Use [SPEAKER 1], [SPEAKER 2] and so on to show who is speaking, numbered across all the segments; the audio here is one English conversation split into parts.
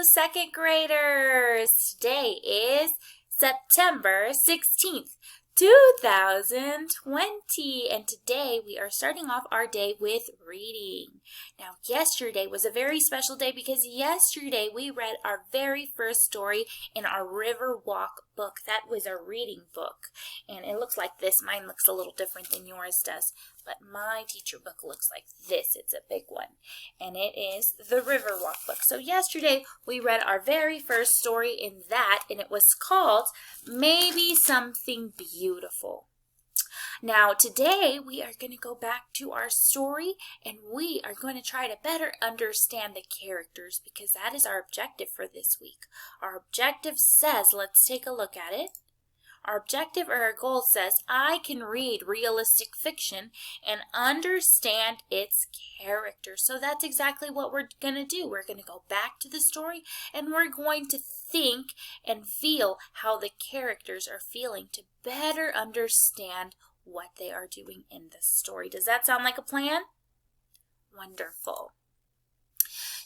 [SPEAKER 1] second graders! Today is September 16th, 2020, and today we are starting off our day with reading. Now, yesterday was a very special day because yesterday we read our very first story in our Riverwalk book. That was our reading book, and it looks like this. Mine looks a little different than yours does, but my teacher book looks like this. It's a big one, and it is the Riverwalk book. So yesterday we read our very first story in that, and it was called Maybe Something Beautiful. Now today we are going to go back to our story, and we are going to try to better understand the characters because that is our objective for this week. Our objective says, let's take a look at it. Our objective or our goal says, I can read realistic fiction and understand its characters. So that's exactly what we're going to do. We're going to go back to the story and we're going to think and feel how the characters are feeling to better understand what they are doing in the story. Does that sound like a plan? Wonderful.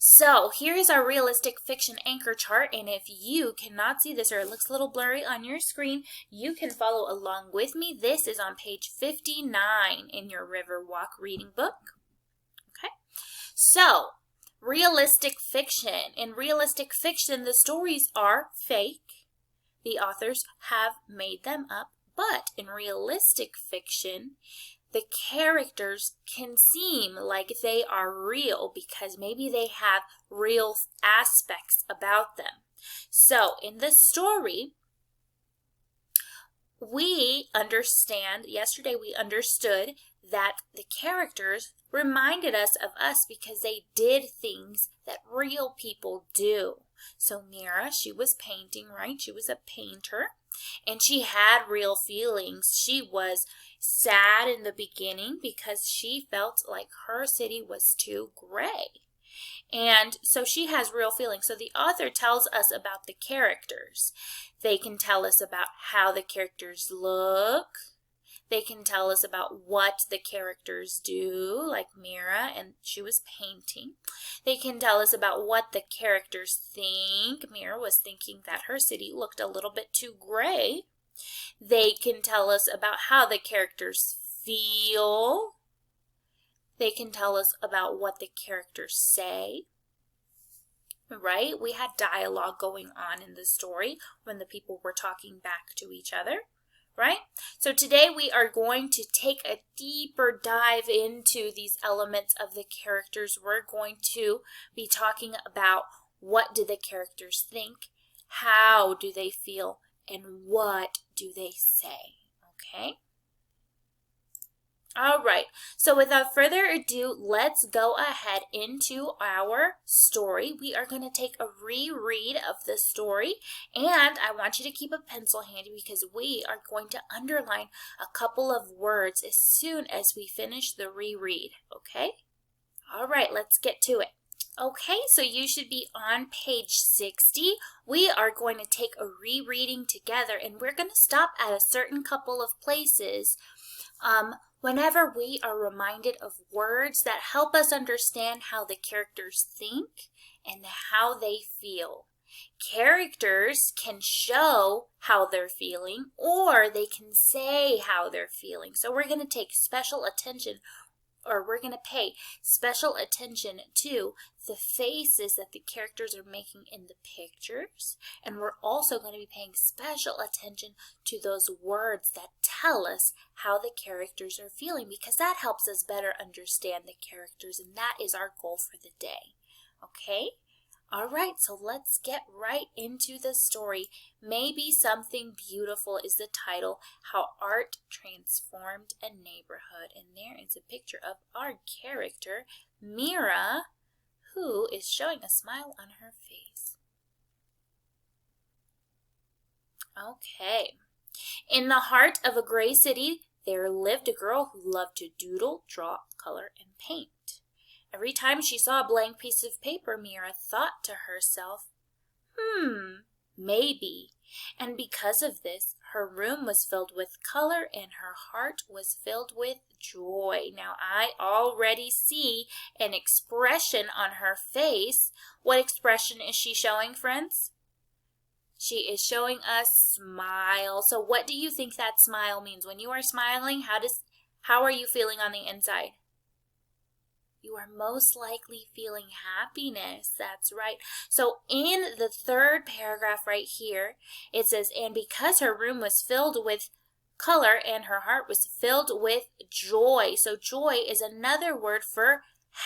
[SPEAKER 1] So here is our realistic fiction anchor chart, and if you cannot see this or it looks a little blurry on your screen, you can follow along with me. This is on page 59 in your Riverwalk reading book. Okay, so realistic fiction. In realistic fiction, the stories are fake. The authors have made them up, but in realistic fiction, the characters can seem like they are real because maybe they have real aspects about them. So in this story, yesterday we understood that the characters reminded us of us because they did things that real people do. So Mira, she was painting, right? She was a painter. And she had real feelings. She was sad in the beginning because she felt like her city was too gray. And so she has real feelings. So the author tells us about the characters. They can tell us about how the characters look. They can tell us about what the characters do, like Mira, and she was painting. They can tell us about what the characters think. Mira was thinking that her city looked a little bit too gray. They can tell us about how the characters feel. They can tell us about what the characters say. Right? We had dialogue going on in the story when the people were talking back to each other. Right? So today we are going to take a deeper dive into these elements of the characters. We're going to be talking about what do the characters think, how do they feel, and what do they say. Okay? All right, so without further ado, let's go ahead into our story. We are going to take a reread of the story, and I want you to keep a pencil handy because we are going to underline a couple of words as soon as we finish the reread, okay? All right, let's get to it. Okay, so you should be on page 60. We are going to take a rereading together, and we're going to stop at a certain couple of places whenever we are reminded of words that help us understand how the characters think and how they feel. Characters can show how they're feeling, or they can say how they're feeling. So we're going to take special attention, or we're going to pay special attention to the faces that the characters are making in the pictures. And we're also going to be paying special attention to those words that tell us how the characters are feeling because that helps us better understand the characters, and that is our goal for the day. Okay? All right, so let's get right into the story. Maybe Something Beautiful is the title, How Art Transformed a Neighborhood. And there is a picture of our character, Mira, who is showing a smile on her face. Okay. In the heart of a gray city, there lived a girl who loved to doodle, draw, color, and paint. Every time she saw a blank piece of paper, Mira thought to herself, maybe. And because of this, her room was filled with color and her heart was filled with joy. Now, I already see an expression on her face. What expression is she showing, friends? She is showing a smile. So what do you think that smile means? When you are smiling, how are you feeling on the inside? You are most likely feeling happiness. That's right. So in the third paragraph right here, it says, and because her room was filled with color and her heart was filled with joy. So joy is another word for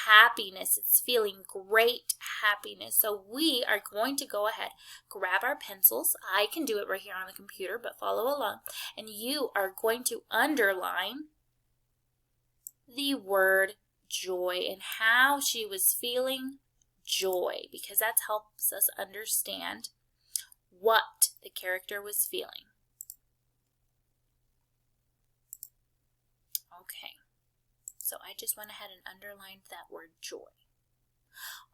[SPEAKER 1] happiness. It's feeling great happiness. So we are going to go ahead, grab our pencils. I can do it right here on the computer, but follow along. And you are going to underline the word joy and how she was feeling joy, because that helps us understand what the character was feeling. Okay, so I just went ahead and underlined that word joy.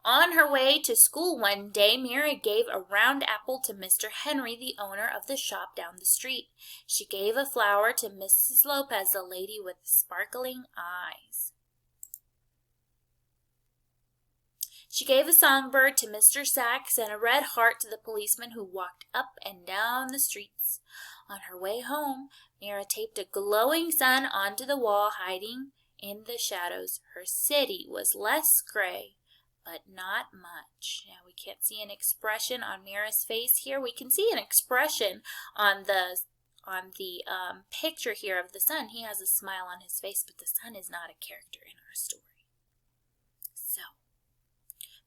[SPEAKER 1] On her way to school one day, Mira gave a round apple to Mr. Henry, the owner of the shop down the street. She gave a flower to Mrs. Lopez, the lady with sparkling eyes. She gave a songbird to Mr. Sachs and a red heart to the policeman who walked up and down the streets. On her way home, Mira taped a glowing sun onto the wall, hiding in the shadows. Her city was less gray, but not much. Now, we can't see an expression on Mira's face here. We can see an expression on the picture here of the sun. He has a smile on his face, but the sun is not a character in our story.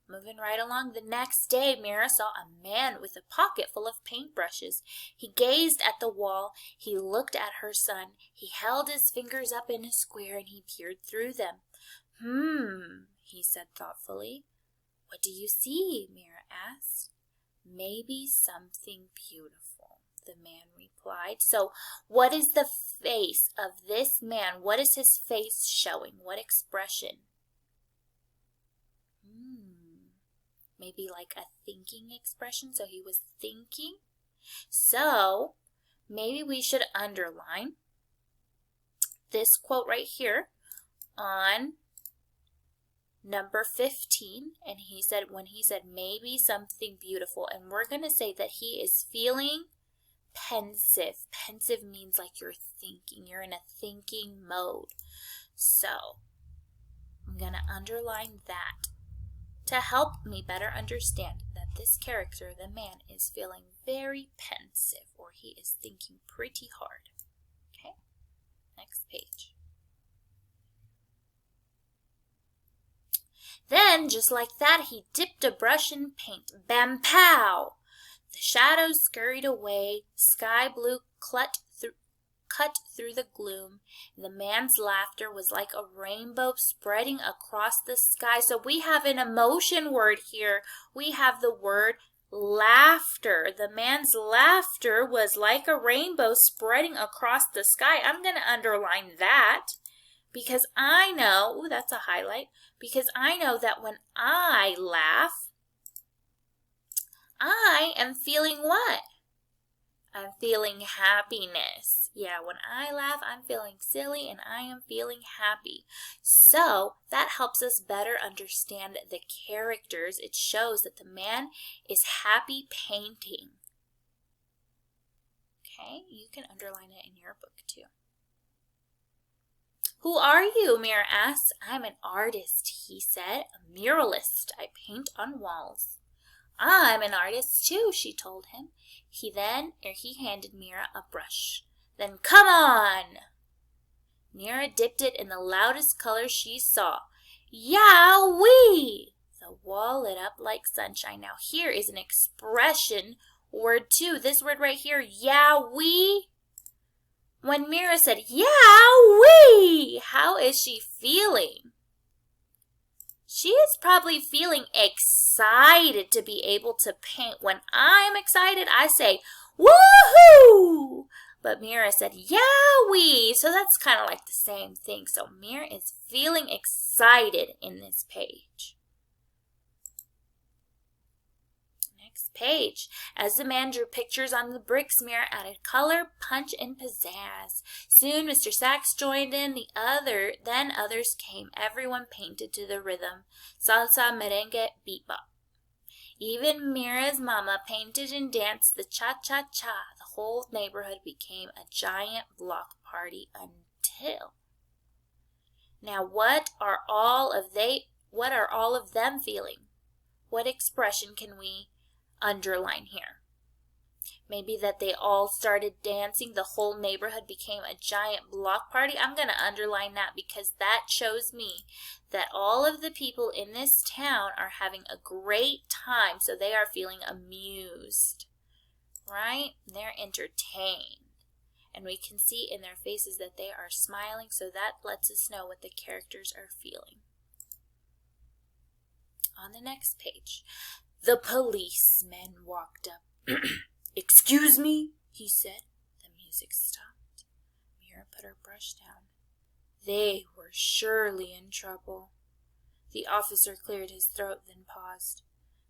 [SPEAKER 1] Moving right along, the next day, Mira saw a man with a pocket full of paintbrushes. He gazed at the wall. He looked at her son. He held his fingers up in a square and he peered through them. He said thoughtfully. What do you see? Mira asked. Maybe something beautiful, the man replied. So, what is the face of this man? What is his face showing? What expression? Maybe like a thinking expression, so he was thinking. So, maybe we should underline this quote right here on number 15. And he said, when he said maybe something beautiful, and we're going to say that he is feeling pensive. Pensive means like you're thinking. You're in a thinking mode. So, I'm going to underline that to help me better understand that this character, the man, is feeling very pensive, or he is thinking pretty hard. Okay, next page. Then, just like that, he dipped a brush in paint. Bam, pow! The shadows scurried away. Sky blue cut through the gloom. The man's laughter was like a rainbow spreading across the sky. So we have an emotion word here. We have the word laughter. The man's laughter was like a rainbow spreading across the sky. I'm going to underline that because I know, ooh, that's a highlight, because I know that when I laugh, I am feeling what? I'm feeling happiness. Yeah, when I laugh, I'm feeling silly and I am feeling happy. So that helps us better understand the characters. It shows that the man is happy painting. Okay, you can underline it in your book too. Who are you? Mira asked. I'm an artist, he said. A muralist. I paint on walls. I'm an artist too, she told him. He handed Mira a brush. Then come on! Mira dipped it in the loudest color she saw. Yowie! The wall lit up like sunshine. Now here is an expression word too. This word right here, yowie. When Mira said, yowie, how is she feeling? She is probably feeling excited to be able to paint. When I'm excited, I say, woohoo! But Mira said, yowie! So that's kind of like the same thing. So Mira is feeling excited in this page. next page. As the man drew pictures on the bricks, Mira added color, punch, and pizzazz. Soon Mr. Sachs joined in, then others came. Everyone painted to the rhythm. Salsa, merengue, bebop. Even Mira's mama painted and danced the cha-cha-cha. The whole neighborhood became a giant block party until... Now what are all of them feeling? What expression can we underline here? Maybe that they all started dancing, the whole neighborhood became a giant block party. I'm going to underline that because that shows me that all of the people in this town are having a great time, so they are feeling amused, right? They're entertained. And we can see in their faces that they are smiling, so that lets us know what the characters are feeling. On the next page, the policeman walked up. "Excuse me," he said. The music stopped. Mira put her brush down. They were surely in trouble. The officer cleared his throat, then paused.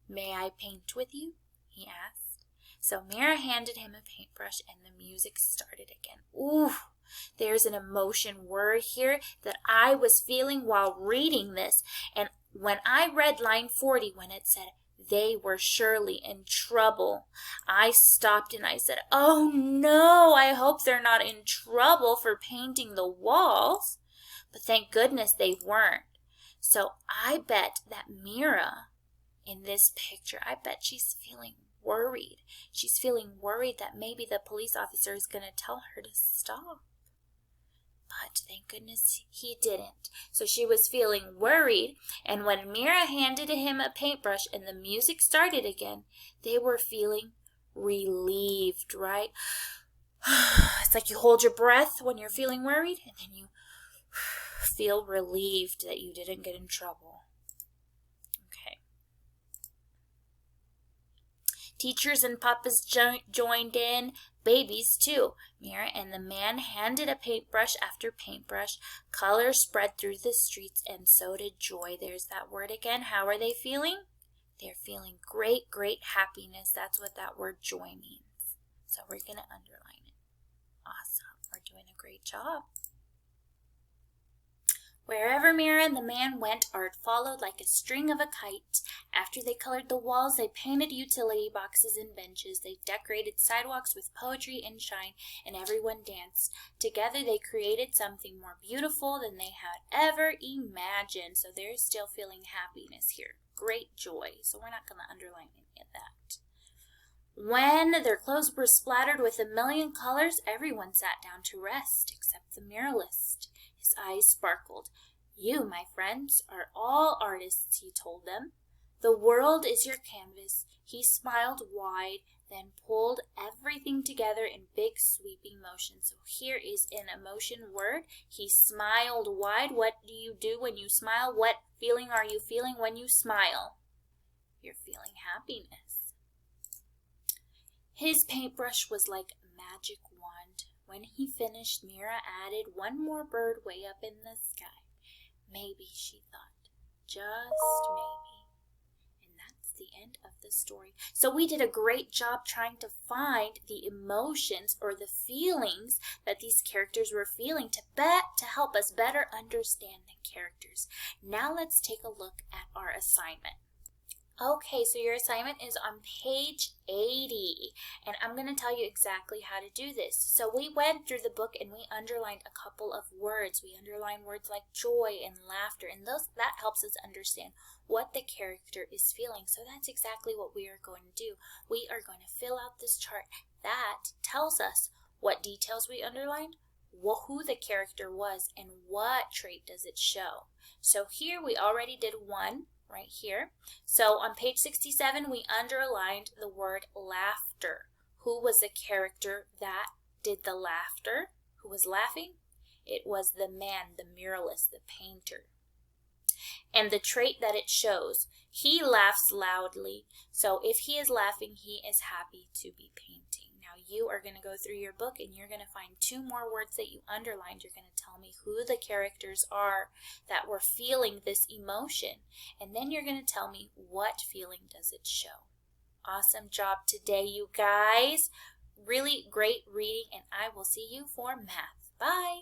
[SPEAKER 1] "May I paint with you?" he asked. So Mira handed him a paintbrush and the music started again. Ooh, there's an emotion word here that I was feeling while reading this. And when I read line 40, when it said, "They were surely in trouble," I stopped and I said, "Oh no, I hope they're not in trouble for painting the walls." But thank goodness they weren't. So I bet that Mira, in this picture, I bet she's feeling worried. She's feeling worried that maybe the police officer is going to tell her to stop. But thank goodness he didn't. So she was feeling worried, and when Mira handed him a paintbrush and the music started again, they were feeling relieved, right? It's like you hold your breath when you're feeling worried, and then you feel relieved that you didn't get in trouble. Teachers and papas joined in, babies too. Mira and the man handed a paintbrush after paintbrush. Color spread through the streets, and so did joy. There's that word again. How are they feeling? They're feeling great, great happiness. That's what that word joy means. So we're going to underline it. Awesome. We're doing a great job. Wherever Mira and the man went, art followed like a string of a kite. After they colored the walls, they painted utility boxes and benches. They decorated sidewalks with poetry and shine, and everyone danced. Together they created something more beautiful than they had ever imagined. So they're still feeling happiness here. Great joy. So we're not going to underline any of that. When their clothes were splattered with a million colors, everyone sat down to rest, except the muralist. His eyes sparkled. "You, my friends, are all artists," he told them. "The world is your canvas." He smiled wide, then pulled everything together in big sweeping motions. So here is an emotion word. He smiled wide. What do you do when you smile? What feeling are you feeling when you smile? You're feeling happiness. His paintbrush was like a magic wand. When he finished, Mira added one more bird way up in the sky. Maybe, she thought, just maybe. And that's the end of the story. So we did a great job trying to find the emotions or the feelings that these characters were feeling to help us better understand the characters. Now let's take a look at our assignment. Okay, so your assignment is on page 80, and I'm going to tell you exactly how to do this. So we went through the book and we underlined a couple of words. We underlined words like joy and laughter, and that helps us understand what the character is feeling. So that's exactly what we are going to do. We are going to fill out this chart that tells us what details we underlined, who the character was, and what trait does it show. So here we already did one. Right here. So on page 67, we underlined the word laughter. Who was the character that did the laughter? Who was laughing? It was the man, the muralist, the painter. And the trait that it shows, he laughs loudly. So if he is laughing, he is happy to be painting. Now you are going to go through your book and you're going to find two more words that you underlined. You're going to tell me who the characters are that were feeling this emotion. And then you're going to tell me what feeling does it show. awesome job today, you guys. Really great reading, and I will see you for math. Bye.